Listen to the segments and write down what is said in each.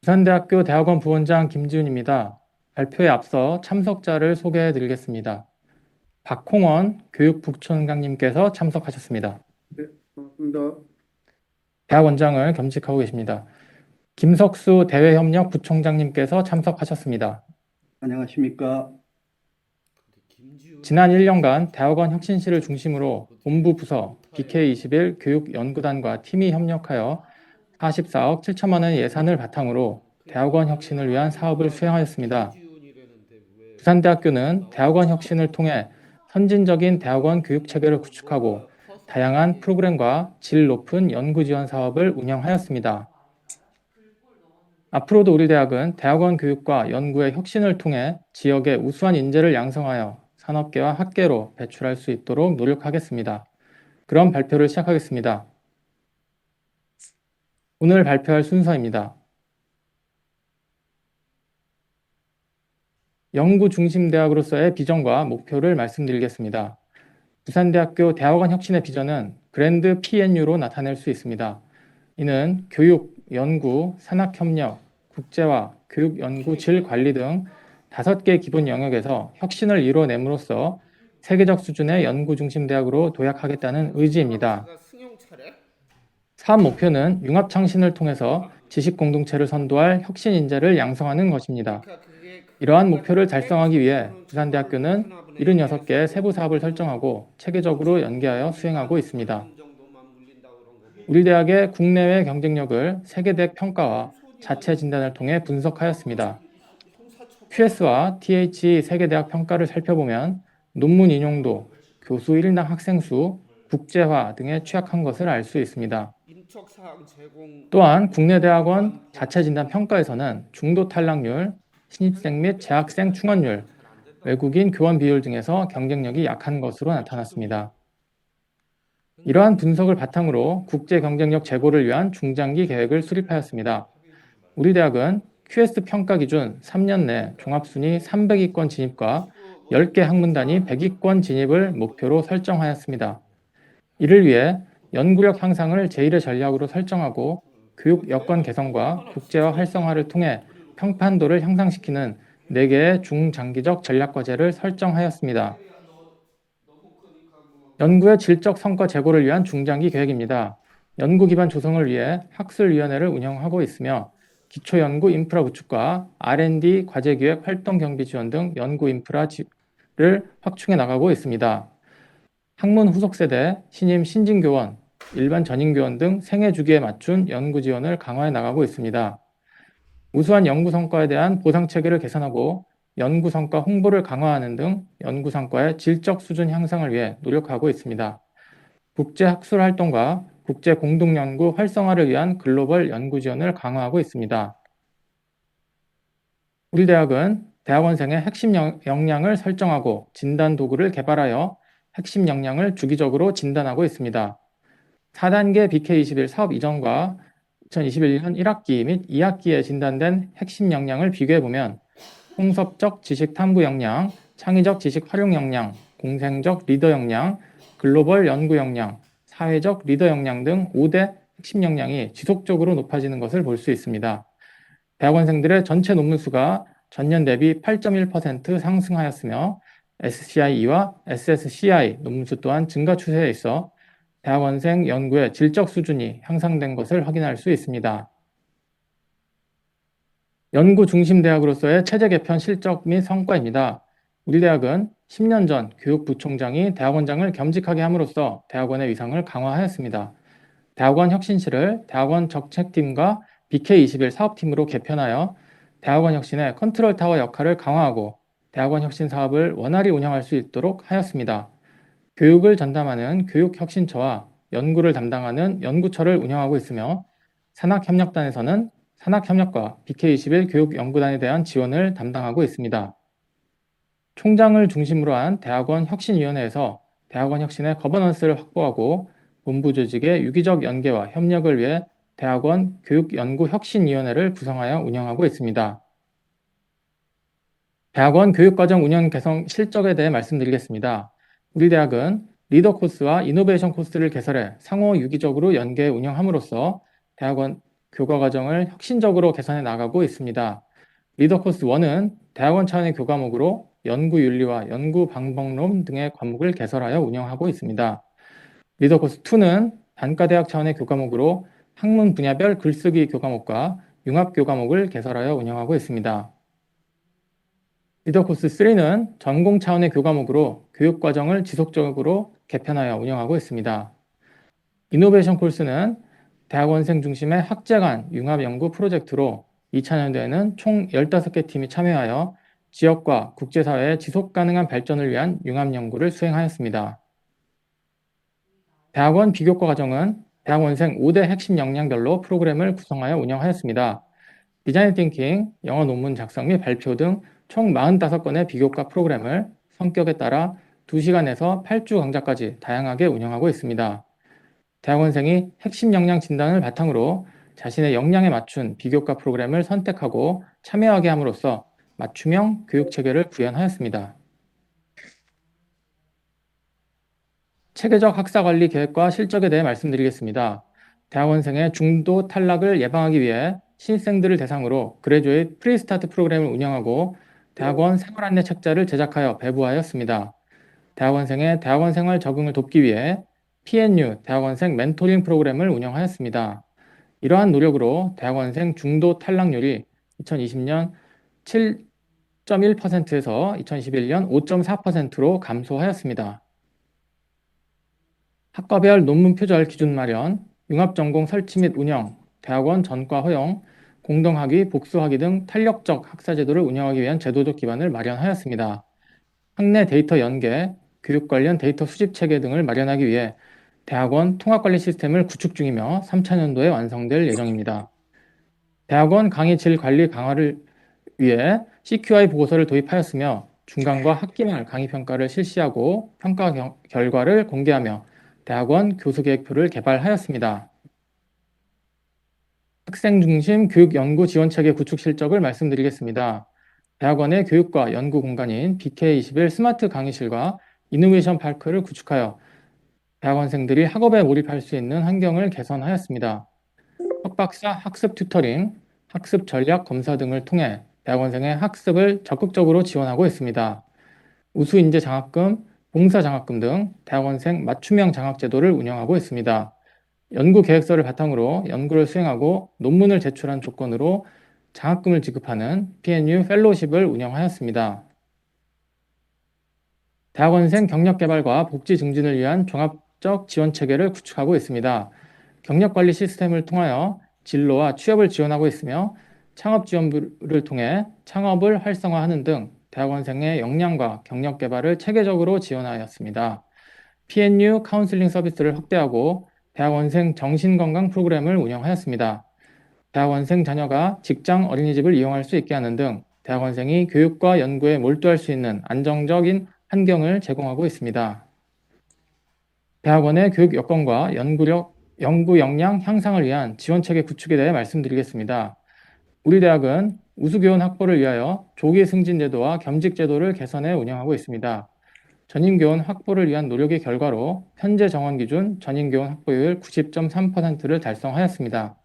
부산대학교 대학원 부원장 김지훈입니다. 발표에 앞서 참석자를 소개해 드리겠습니다. 박홍원 교육부총장님께서 참석하셨습니다. 네, 반갑습니다. 대학원장을 겸직하고 계십니다. 김석수 대외협력 부총장님께서 참석하셨습니다. 안녕하십니까? 지난 1년간 대학원 혁신실을 중심으로 본부 부서, BK21 교육연구단과 팀이 협력하여 44억 7천만 원의 예산을 바탕으로 대학원 혁신을 위한 사업을 수행하였습니다. 부산대학교는 대학원 혁신을 통해 선진적인 대학원 교육 체계를 구축하고 다양한 프로그램과 질 높은 연구 지원 사업을 운영하였습니다. 앞으로도 우리 대학은 대학원 교육과 연구의 혁신을 통해 지역의 우수한 인재를 양성하여 산업계와 학계로 배출할 수 있도록 노력하겠습니다. 그럼 발표를 시작하겠습니다. 오늘 발표할 순서입니다. 연구 중심 대학으로서의 비전과 목표를 말씀드리겠습니다. 부산대학교 대학원 혁신의 비전은 그랜드 PNU로 나타낼 수 있습니다. 이는 교육, 연구, 산학협력, 국제화, 교육, 연구, 질 관리 등 5개 기본 영역에서 혁신을 이뤄냄으로써 세계적 수준의 연구 중심 대학으로 도약하겠다는 의지입니다. 사업 목표는 융합 창신을 통해서 지식 공동체를 선도할 혁신 인재를 양성하는 것입니다. 이러한 목표를 달성하기 위해 부산대학교는 76개의 세부 사업을 설정하고 체계적으로 연계하여 수행하고 있습니다. 우리 대학의 국내외 경쟁력을 세계대학 평가와 자체 진단을 통해 분석하였습니다. QS와 TH 세계대학 평가를 살펴보면 논문 인용도, 교수 1인당 학생 수, 국제화 등에 취약한 것을 알 수 있습니다. 또한 국내 대학원 자체 진단 평가에서는 중도 탈락률, 신입생 및 재학생 충원율, 외국인 교원 비율 등에서 경쟁력이 약한 것으로 나타났습니다. 이러한 분석을 바탕으로 국제 경쟁력 제고를 위한 중장기 계획을 수립하였습니다. 우리 대학은 QS 평가 기준 3년 내 종합순위 300위권 진입과 10개 학문단위 100위권 진입을 목표로 설정하였습니다. 이를 위해 연구력 향상을 제1의 전략으로 설정하고 교육 여건 개선과 국제화 활성화를 통해 평판도를 향상시키는 4개의 중장기적 전략과제를 설정하였습니다. 연구의 질적 성과 제고를 위한 중장기 계획입니다. 연구 기반 조성을 위해 학술위원회를 운영하고 있으며 기초연구 인프라 구축과 R&D 과제기획 활동 경비 지원 등 연구 인프라를 확충해 나가고 있습니다. 학문 후속 세대, 신임 신진교원, 일반 전임교원 등 생애 주기에 맞춘 연구 지원을 강화해 나가고 있습니다. 우수한 연구 성과에 대한 보상 체계를 개선하고 연구 성과 홍보를 강화하는 등 연구 성과의 질적 수준 향상을 위해 노력하고 있습니다. 국제 학술 활동과 국제 공동 연구 활성화를 위한 글로벌 연구 지원을 강화하고 있습니다. 우리 대학은 대학원생의 핵심 역량을 설정하고 진단 도구를 개발하여 핵심 역량을 주기적으로 진단하고 있습니다. 4단계 BK21 사업 이전과 2021년 1학기 및 2학기에 진단된 핵심 역량을 비교해보면 통섭적 지식 탐구 역량, 창의적 지식 활용 역량, 공생적 리더 역량, 글로벌 연구 역량, 사회적 리더 역량 등 5대 핵심 역량이 지속적으로 높아지는 것을 볼 수 있습니다. 대학원생들의 전체 논문 수가 전년 대비 8.1% 상승하였으며 SCI-E와 SSCI 논문수 또한 증가 추세에 있어 대학원생 연구의 질적 수준이 향상된 것을 확인할 수 있습니다. 연구 중심 대학으로서의 체제 개편 실적 및 성과입니다. 우리 대학은 10년 전 교육부총장이 대학원장을 겸직하게 함으로써 대학원의 위상을 강화하였습니다. 대학원 혁신실을 대학원 정책팀과 BK21 사업팀으로 개편하여 대학원 혁신의 컨트롤 타워 역할을 강화하고 대학원 혁신 사업을 원활히 운영할 수 있도록 하였습니다. 교육을 전담하는 교육혁신처와 연구를 담당하는 연구처를 운영하고 있으며 산학협력단에서는 산학협력과 BK21 교육연구단에 대한 지원을 담당하고 있습니다. 총장을 중심으로 한 대학원 혁신위원회에서 대학원 혁신의 거버넌스를 확보하고 본부 조직의 유기적 연계와 협력을 위해 대학원 교육연구혁신위원회를 구성하여 운영하고 있습니다. 대학원 교육과정 운영 개선 실적에 대해 말씀드리겠습니다. 우리 대학은 리더 코스와 이노베이션 코스를 개설해 상호 유기적으로 연계 운영함으로써 대학원 교과 과정을 혁신적으로 개선해 나가고 있습니다. 리더코스 1은 대학원 차원의 교과목으로 연구윤리와 연구방법론 등의 과목을 개설하여 운영하고 있습니다. 리더코스 2는 단과대학 차원의 교과목으로 학문 분야별 글쓰기 교과목과 융합 교과목을 개설하여 운영하고 있습니다. 리더코스 3는 전공 차원의 교과목으로 교육과정을 지속적으로 개편하여 운영하고 있습니다. 이노베이션 코스는 대학원생 중심의 학제간 융합연구 프로젝트로 2000년도에는 총 15개 팀이 참여하여 지역과 국제사회의 지속가능한 발전을 위한 융합연구를 수행하였습니다. 대학원 비교과 과정은 대학원생 5대 핵심 역량별로 프로그램을 구성하여 운영하였습니다. 디자인 띵킹, 영어 논문 작성 및 발표 등 총 45건의 비교과 프로그램을 성격에 따라 2시간에서 8주 강좌까지 다양하게 운영하고 있습니다. 대학원생이 핵심 역량 진단을 바탕으로 자신의 역량에 맞춘 비교과 프로그램을 선택하고 참여하게 함으로써 맞춤형 교육체계를 구현하였습니다. 체계적 학사관리 계획과 실적에 대해 말씀드리겠습니다. 대학원생의 중도 탈락을 예방하기 위해 신입생들을 대상으로 그레듀에이트 프리스타트 프로그램을 운영하고 대학원 생활안내 책자를 제작하여 배부하였습니다. 대학원생의 대학원 생활 적응을 돕기 위해 PNU 대학원생 멘토링 프로그램을 운영하였습니다. 이러한 노력으로 대학원생 중도 탈락률이 2020년 7.1%에서 2021년 5.4%로 감소하였습니다. 학과별 논문 표절 기준 마련, 융합전공 설치 및 운영, 대학원 전과 허용, 공동학위, 복수학위 등 탄력적 학사 제도를 운영하기 위한 제도적 기반을 마련하였습니다. 학내 데이터 연계, 교육 관련 데이터 수집 체계 등을 마련하기 위해 대학원 통합관리 시스템을 구축 중이며 3차년도에 완성될 예정입니다. 대학원 강의 질 관리 강화를 위해 CQI 보고서를 도입하였으며 중간과 학기 말 강의 평가를 실시하고 평가 결과를 공개하며 대학원 교수계획표를 개발하였습니다. 학생 중심 교육 연구 지원 체계 구축 실적을 말씀드리겠습니다. 대학원의 교육과 연구 공간인 BK21 스마트 강의실과 이노베이션 파크를 구축하여 대학원생들이 학업에 몰입할 수 있는 환경을 개선하였습니다. 석박사 학습 튜터링, 학습 전략 검사 등을 통해 대학원생의 학습을 적극적으로 지원하고 있습니다. 우수인재 장학금, 봉사 장학금 등 대학원생 맞춤형 장학 제도를 운영하고 있습니다. 연구 계획서를 바탕으로 연구를 수행하고 논문을 제출한 조건으로 장학금을 지급하는 PNU 펠로우십을 운영하였습니다. 대학원생 경력 개발과 복지 증진을 위한 종합적 지원 체계를 구축하고 있습니다. 경력 관리 시스템을 통하여 진로와 취업을 지원하고 있으며 창업 지원부를 통해 창업을 활성화하는 등 대학원생의 역량과 경력 개발을 체계적으로 지원하였습니다. PNU 카운슬링 서비스를 확대하고 대학원생 정신건강 프로그램을 운영하였습니다. 대학원생 자녀가 직장 어린이집을 이용할 수 있게 하는 등 대학원생이 교육과 연구에 몰두할 수 있는 안정적인 환경을 제공하고 있습니다. 대학원의 교육 여건과 연구 역량 향상을 위한 지원체계 구축에 대해 말씀드리겠습니다. 우리 대학은 우수교원 확보를 위하여 조기 승진 제도와 겸직 제도를 개선해 운영하고 있습니다. 전임교원 확보를 위한 노력의 결과로 현재 정원 기준 전임교원 확보율 90.3%를 달성하였습니다.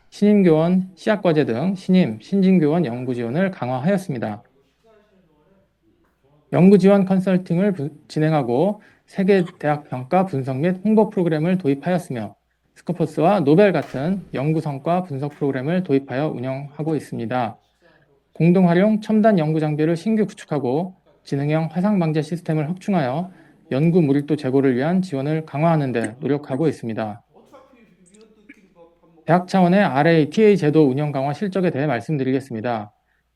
신임교원, 시학과제 등 신임, 신진교원 연구 지원을 강화하였습니다. 연구 지원 컨설팅을 진행하고 세계 대학 평가 분석 및 홍보 프로그램을 도입하였으며 스코퍼스와 노벨 같은 연구 성과 분석 프로그램을 도입하여 운영하고 있습니다. 공동 활용 첨단 연구 장비를 신규 구축하고 지능형 화상 방제 시스템을 확충하여 연구 몰입도 제고를 위한 지원을 강화하는 데 노력하고 있습니다. 대학 차원의 RATA 제도 운영 강화 실적에 대해 말씀드리겠습니다.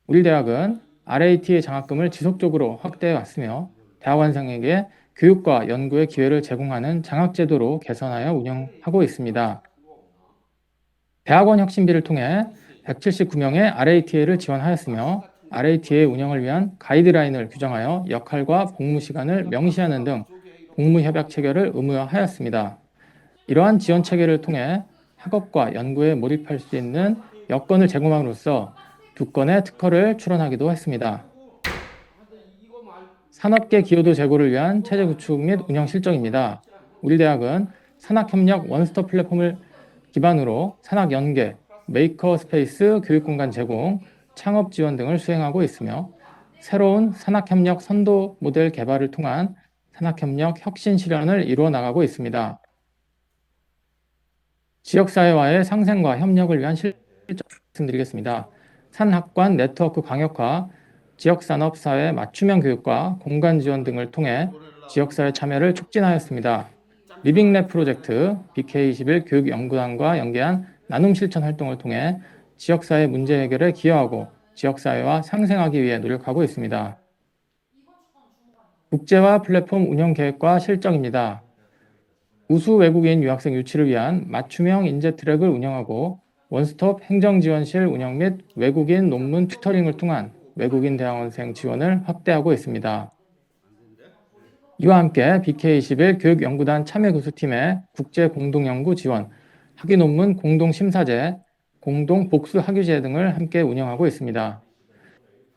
우리 대학은 RATA 장학금을 지속적으로 확대해 왔으며 대학원생에게 교육과 연구의 기회를 제공하는 장학제도로 개선하여 운영하고 있습니다. 대학원 혁신비를 통해 179명의 RATA를 지원하였으며 RATA 운영을 위한 가이드라인을 규정하여 역할과 복무 시간을 명시하는 등 복무 협약 체계를 의무화하였습니다. 이러한 지원 체계를 통해 학업과 연구에 몰입할 수 있는 여건을 제공함으로써 2건의 특허를 출원하기도 했습니다. 산업계 기여도 제고를 위한 체제 구축 및 운영 실적입니다. 우리 대학은 산학협력 원스톱 플랫폼을 기반으로 산학연계, 메이커 스페이스 교육공간 제공, 창업 지원 등을 수행하고 있으며 새로운 산학협력 선도 모델 개발을 통한 산학협력 혁신 실현을 이루어 나가고 있습니다. 지역사회와의 상생과 협력을 위한 실적 말씀드리겠습니다. 산학관 네트워크 강력화, 지역산업사회 맞춤형 교육과 공간 지원 등을 통해 지역사회 참여를 촉진하였습니다. 리빙랩 프로젝트, BK21 교육연구단과 연계한 나눔 실천 활동을 통해 지역사회 문제 해결에 기여하고 지역사회와 상생하기 위해 노력하고 있습니다. 국제화 플랫폼 운영 계획과 실적입니다. 우수 외국인 유학생 유치를 위한 맞춤형 인재 트랙을 운영하고 원스톱 행정지원실 운영 및 외국인 논문 튜터링을 통한 외국인 대학원생 지원을 확대하고 있습니다. 이와 함께 BK21 교육연구단 참여교수팀의 국제공동연구 지원, 학위논문 공동심사제, 공동복수학위제 등을 함께 운영하고 있습니다.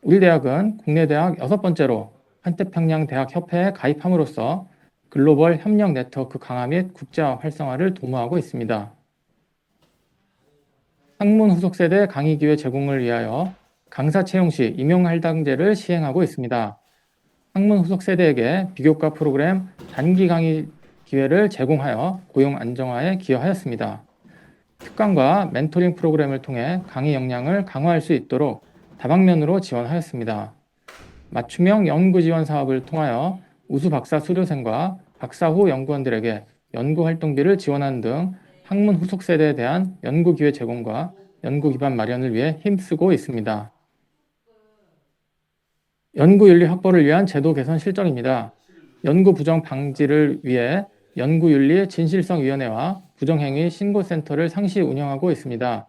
우리 대학은 국내 대학 6번째로 한태평양대학협회에 가입함으로써 글로벌 협력 네트워크 강화 및 국제화 활성화를 도모하고 있습니다. 학문 후속 세대 강의 기회 제공을 위하여 강사 채용 시 임용 할당제를 시행하고 있습니다. 학문 후속 세대에게 비교과 프로그램 단기 강의 기회를 제공하여 고용 안정화에 기여하였습니다. 특강과 멘토링 프로그램을 통해 강의 역량을 강화할 수 있도록 다방면으로 지원하였습니다. 맞춤형 연구 지원 사업을 통하여 우수 박사 수료생과 박사 후 연구원들에게 연구 활동비를 지원하는 등 학문 후속 세대에 대한 연구 기회 제공과 연구 기반 마련을 위해 힘쓰고 있습니다. 연구윤리 확보를 위한 제도 개선 실정입니다. 연구 부정 방지를 위해 연구윤리 진실성위원회와 부정행위 신고센터를 상시 운영하고 있습니다.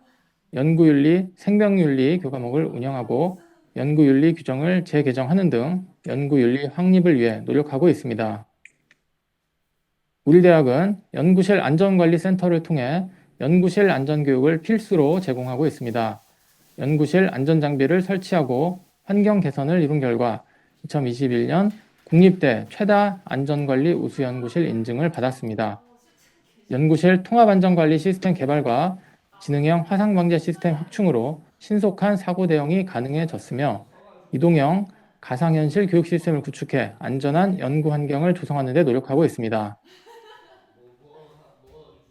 연구윤리 생명윤리 교과목을 운영하고 연구윤리 규정을 재개정하는 등 연구윤리 확립을 위해 노력하고 있습니다. 우리 대학은 연구실 안전관리센터를 통해 연구실 안전교육을 필수로 제공하고 있습니다. 연구실 안전장비를 설치하고 환경 개선을 이룬 결과 2021년 국립대 최다 안전관리 우수연구실 인증을 받았습니다. 연구실 통합안전관리 시스템 개발과 지능형 화상방제 시스템 확충으로 신속한 사고 대응이 가능해졌으며 이동형 가상현실 교육 시스템을 구축해 안전한 연구 환경을 조성하는 데 노력하고 있습니다.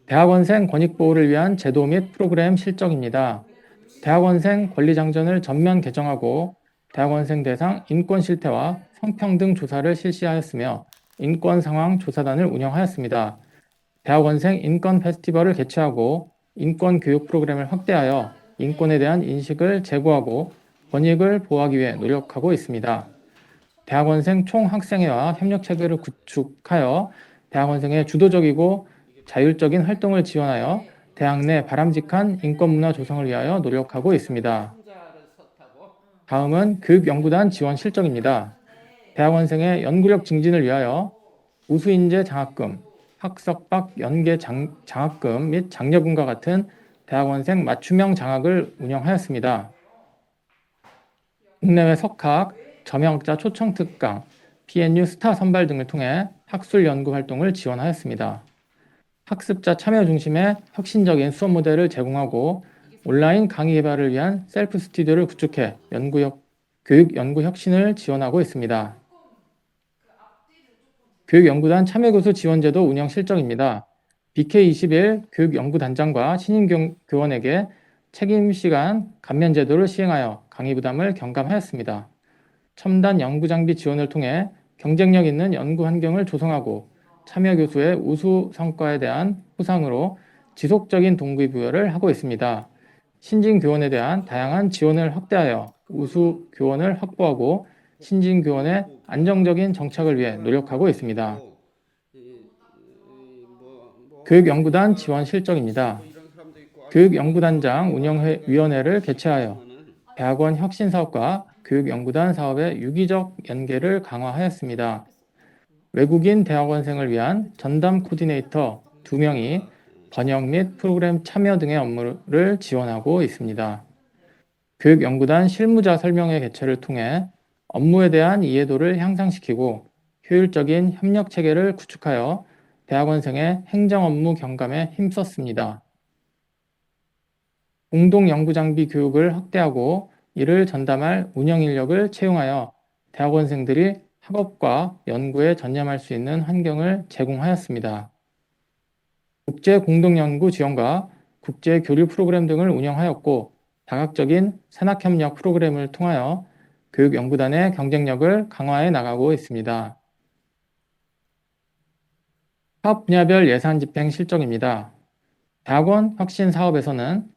대학원생 권익보호를 위한 제도 및 프로그램 실적입니다. 대학원생 권리장전을 전면 개정하고 대학원생 대상 인권 실태와 성평등 조사를 실시하였으며 인권 상황 조사단을 운영하였습니다. 대학원생 인권 페스티벌을 개최하고 인권 교육 프로그램을 확대하여 인권에 대한 인식을 제고하고 권익을 보호하기 위해 노력하고 있습니다. 대학원생 총학생회와 협력 체계를 구축하여 대학원생의 주도적이고 자율적인 활동을 지원하여 대학 내 바람직한 인권문화 조성을 위하여 노력하고 있습니다. 다음은 교육연구단 지원 실적입니다. 대학원생의 연구력 증진을 위하여 우수인재 장학금, 학석박 연계 장학금 및 장려금과 같은 대학원생 맞춤형 장학을 운영하였습니다. 국내외 석학, 점형학자 초청 특강, PNU 스타 선발 등을 통해 학술 연구 활동을 지원하였습니다. 학습자 참여 중심의 혁신적인 수업 모델을 제공하고 온라인 강의 개발을 위한 셀프 스튜디오를 구축해 교육 연구 혁신을 지원하고 있습니다. 교육연구단 참여교수 지원제도 운영 실적입니다. BK21 교육연구단장과 신임 교원에게 책임시간 감면 제도를 시행하여 강의 부담을 경감하였습니다. 첨단 연구장비 지원을 통해 경쟁력 있는 연구 환경을 조성하고 참여교수의 우수 성과에 대한 포상으로 지속적인 동기부여를 하고 있습니다. 신진 교원에 대한 다양한 지원을 확대하여 우수 교원을 확보하고 신진 교원의 안정적인 정착을 위해 노력하고 있습니다. 교육연구단 지원 실적입니다. 교육연구단장 운영위원회를 개최하여 대학원 혁신사업과 교육연구단 사업의 유기적 연계를 강화하였습니다. 외국인 대학원생을 위한 전담 코디네이터 2명이 번역 및 프로그램 참여 등의 업무를 지원하고 있습니다. 교육연구단 실무자 설명회 개최를 통해 업무에 대한 이해도를 향상시키고 효율적인 협력 체계를 구축하여 대학원생의 행정 업무 경감에 힘썼습니다. 공동 연구 장비 교육을 확대하고 이를 전담할 운영 인력을 채용하여 대학원생들이 학업과 연구에 전념할 수 있는 환경을 제공하였습니다. 국제 공동 연구 지원과 국제 교류 프로그램 등을 운영하였고 다각적인 산학협력 프로그램을 통하여 교육연구단의 경쟁력을 강화해 나가고 있습니다. 사업 분야별 예산 집행 실적입니다. 대학원 혁신 사업에서는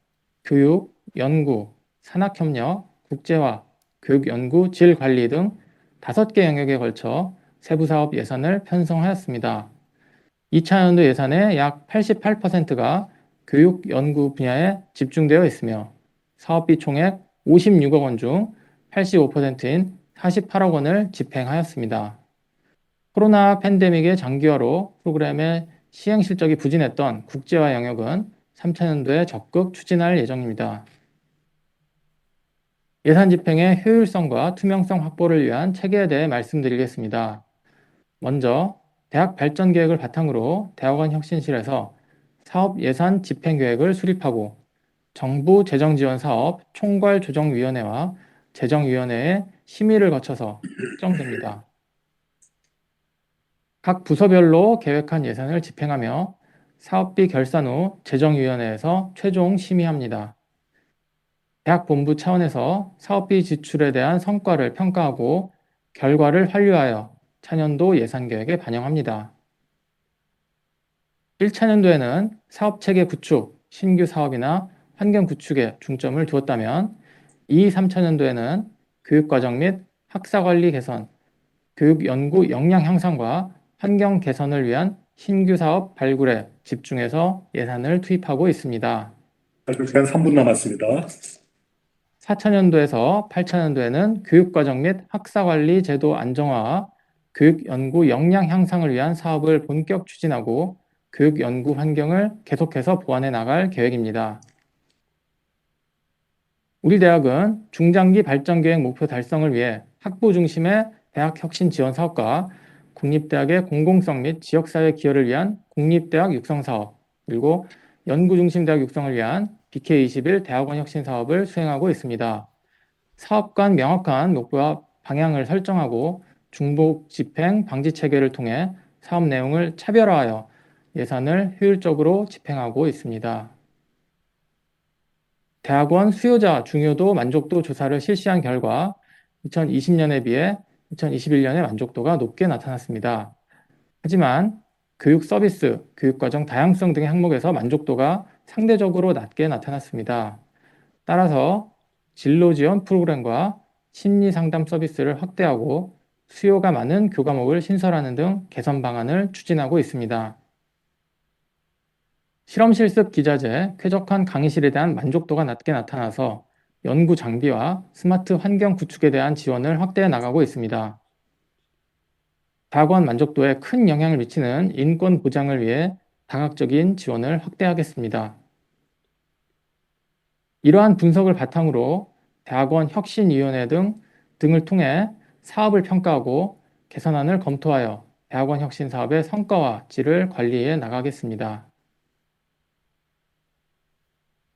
교육, 연구, 산학협력, 국제화, 교육연구 질 관리 등 5개 영역에 걸쳐 세부 사업 예산을 편성하였습니다. 2차년도 예산의 약 88%가 교육, 연구 분야에 집중되어 있으며 사업비 총액 56억 원 중 85%인 48억 원을 집행하였습니다. 코로나 팬데믹의 장기화로 프로그램의 시행 실적이 부진했던 국제화 영역은 3차년도에 적극 추진할 예정입니다. 예산 집행의 효율성과 투명성 확보를 위한 체계에 대해 말씀드리겠습니다. 먼저 대학 발전 계획을 바탕으로 대학원 혁신실에서 사업 예산 집행 계획을 수립하고 정부 재정지원사업 총괄조정위원회와 재정위원회의 심의를 거쳐서 확정됩니다. 각 부서별로 계획한 예산을 집행하며 사업비 결산 후 재정위원회에서 최종 심의합니다. 대학 본부 차원에서 사업비 지출에 대한 성과를 평가하고 결과를 환류하여 차년도 예산계획에 반영합니다. 1차년도에는 사업체계 구축, 신규 사업이나 환경 구축에 중점을 두었다면 2, 3차년도에는 교육과정 및 학사관리 개선, 교육연구 역량 향상과 환경 개선을 위한 신규 사업 발굴에 집중해서 예산을 투입하고 있습니다. 발표 시간 3분 남았습니다. 4차년도에서 8차년도에는 교육과정 및 학사관리 제도 안정화와 교육연구 역량 향상을 위한 사업을 본격 추진하고 교육연구 환경을 계속해서 보완해 나갈 계획입니다. 우리 대학은 중장기 발전계획 목표 달성을 위해 학부 중심의 대학 혁신 지원 사업과 국립대학의 공공성 및 지역사회 기여를 위한 국립대학 육성 사업, 그리고 연구 중심 대학 육성을 위한 BK21 대학원 혁신 사업을 수행하고 있습니다. 사업 간 명확한 목표와 방향을 설정하고 중복 집행 방지 체계를 통해 사업 내용을 차별화하여 예산을 효율적으로 집행하고 있습니다. 대학원 수요자 중요도 만족도 조사를 실시한 결과 2020년에 비해 2021년의 만족도가 높게 나타났습니다. 하지만 교육 서비스, 교육과정 다양성 등의 항목에서 만족도가 상대적으로 낮게 나타났습니다. 따라서 진로 지원 프로그램과 심리 상담 서비스를 확대하고 수요가 많은 교과목을 신설하는 등 개선 방안을 추진하고 있습니다. 실험 실습 기자재, 쾌적한 강의실에 대한 만족도가 낮게 나타나서 연구 장비와 스마트 환경 구축에 대한 지원을 확대해 나가고 있습니다. 대학원 만족도에 큰 영향을 미치는 인권 보장을 위해 다각적인 지원을 확대하겠습니다. 이러한 분석을 바탕으로 대학원 혁신위원회 등을 통해 사업을 평가하고 개선안을 검토하여 대학원 혁신 사업의 성과와 질을 관리해 나가겠습니다.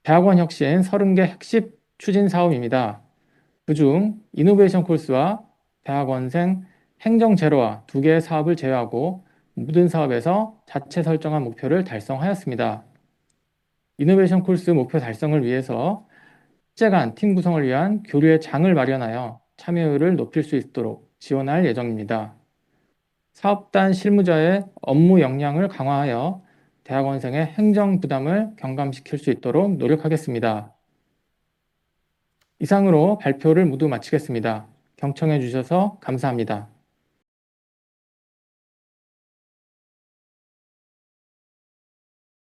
대학원 혁신 30개 핵심 추진 사업입니다. 그중 이노베이션 코र्스와 대학원생 행정 제로와 2개의 사업을 제외하고 모든 사업에서 자체 설정한 목표를 달성하였습니다. 이노베이션 코र्스 목표 달성을 위해서 학제 간 팀 구성을 위한 교류의 장을 마련하여 참여율을 높일 수 있도록 지원할 예정입니다. 사업단 실무자의 업무 역량을 강화하여 대학원생의 행정 부담을 경감시킬 수 있도록 노력하겠습니다. 이상으로 발표를 모두 마치겠습니다. 경청해 주셔서 감사합니다.